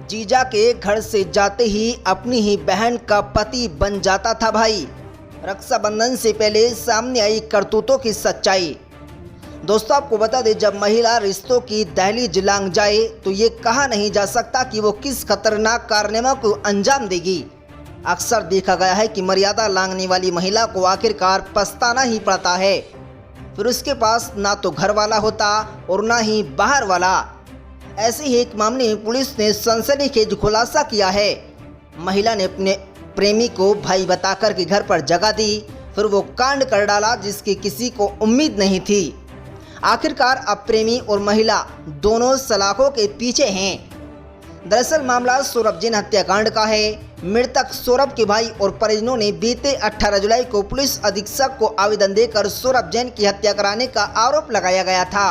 जीजा के घर से जाते ही अपनी ही बहन का पति बन जाता था भाई। रक्षाबंधन से पहले सामने आई करतूतों की सच्चाई। दोस्तों, आपको बता दें, जब महिला रिश्तों की दहलीज लांघ जाए तो ये कहा नहीं जा सकता कि वो किस खतरनाक कारनामे को अंजाम देगी। अक्सर देखा गया है कि मर्यादा लांघने वाली महिला को आखिरकार पछताना ही पड़ता है। फिर उसके पास ना तो घर वाला होता और ना ही बाहर वाला। ऐसे ही एक मामले में पुलिस ने सनसनीखेज खुलासा किया है। महिला ने अपने प्रेमी को भाई बताकर के घर पर जगा दी, फिर वो कांड कर डाला जिसकी किसी को उम्मीद नहीं थी। आखिरकार अब प्रेमी और महिला दोनों सलाखों के पीछे हैं। दरअसल मामला सौरभ जैन हत्याकांड का है। मृतक सौरभ के भाई और परिजनों ने बीते 18 जुलाई को पुलिस अधीक्षक को आवेदन देकर सौरभ जैन की हत्या कराने का आरोप लगाया गया था।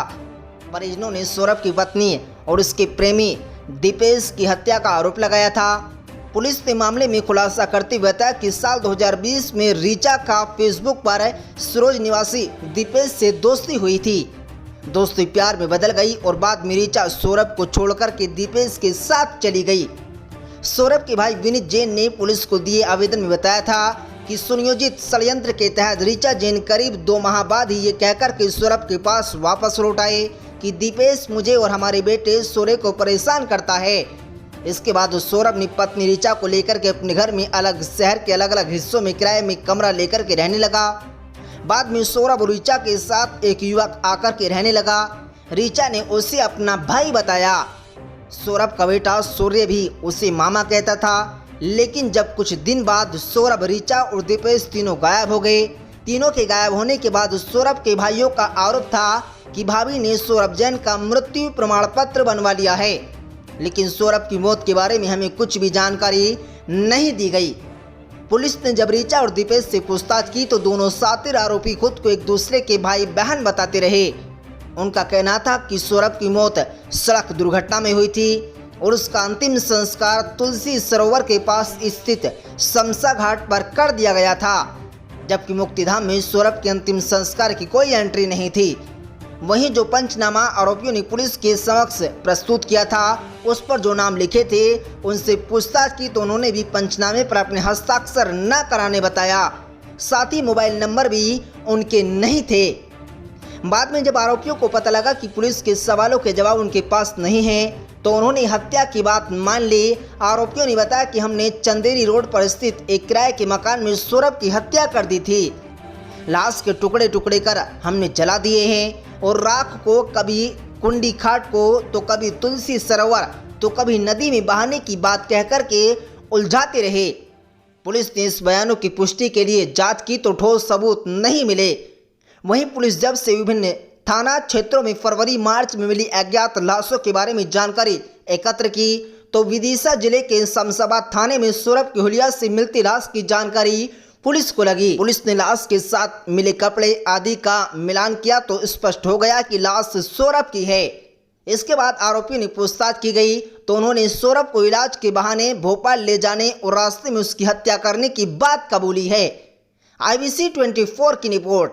परिजनों ने सौरभ की पत्नी और उसके प्रेमी दीपेश की हत्या का आरोप लगाया था। पुलिस ने मामले में खुलासा करते हुए बताया कि साल 2020 में रीचा का फेसबुक पर सरोज निवासी दीपेश से दोस्ती हुई थी। दोस्ती प्यार में बदल गई और बाद में रीचा सौरभ को छोड़कर के दीपेश के साथ चली गई। सौरभ के भाई विनीत जैन ने पुलिस को दिए आवेदन में बताया था कि सुनियोजित षड्यंत्र के तहत रीचा जैन करीब 2 माह बाद ही ये कहकर के सौरभ के पास वापस लौट आए कि दीपेश मुझे और हमारे बेटे सौरभ को परेशान करता है। इसके बाद सौरभ ने पत्नी रीचा को लेकर के अपने घर में अलग शहर के अलग अलग हिस्सों में किराए में कमरा लेकर के रहने लगा। बाद में सौरभ और रीचा के साथ एक युवक आकर के रहने लगा। रीचा ने उसे अपना भाई बताया। सौरभ का बेटा सूर्य भी उसे मामा कहता था। लेकिन जब कुछ दिन बाद सौरभ, रीचा और दीपेश तीनों गायब हो गए। तीनों के गायब होने के बाद सौरभ के भाइयों का आरोप था कि भाभी ने सौरभ जैन का मृत्यु प्रमाण पत्र बनवा लिया है, लेकिन सौरभ की मौत के बारे में हमें कुछ भी जानकारी नहीं दी गई। पुलिस ने जब रीचा और दीपेश से पूछताछ की तो दोनों सातिर आरोपी खुद को एक दूसरे के भाई बहन बताते रहे। उनका कहना था कि सौरभ की मौत सड़क दुर्घटना में हुई थी और उसका अंतिम संस्कार तुलसी सरोवर के पास स्थित शमशा घाट पर कर दिया गया था, जबकि मुक्तिधाम में सौरभ के अंतिम संस्कार की कोई एंट्री नहीं थी। वहीं जो पंचनामा आरोपियों ने पुलिस के समक्ष प्रस्तुत किया था, उस पर जो नाम लिखे थे उनसे पूछताछ की तो उन्होंने भी पंचनामे पर अपने हस्ताक्षर न कराने बताया। साथ ही मोबाइल नंबर भी उनके नहीं थे। बाद में जब आरोपियों को पता लगा कि पुलिस के सवालों के जवाब उनके पास नहीं हैं, तो उन्होंने हत्या की बात मान ली। आरोपियों ने बताया कि हमने चंदेरी रोड पर स्थित एक किराए के मकान में सौरभ की हत्या कर दी थी। लाश के टुकड़े टुकड़े कर हमने जला दिए हैं और राख को कभी कुंडी खाट को तो कभी तुलसी सरोवर तो कभी नदी में बहाने की बात कहकर के उलझाते रहे। पुलिस ने इस बयानों की पुष्टि के लिए जांच की तो ठोस सबूत नहीं मिले। वहीं पुलिस जब से विभिन्न थाना क्षेत्रों में फरवरी मार्च में मिली अज्ञात लाशों के बारे में जानकारी एकत्र की तो विदिशा जिले के शमशाबाद थाने में सौरभ की हुलिया से मिलती लाश की जानकारी पुलिस को लगी। पुलिस ने लाश के साथ मिले कपड़े आदि का मिलान किया तो स्पष्ट हो गया कि लाश सौरभ की है। इसके बाद आरोपी ने पूछताछ की गई तो उन्होंने सौरभ को इलाज के बहाने भोपाल ले जाने और रास्ते में उसकी हत्या करने की बात कबूली है। IBC 24 की रिपोर्ट।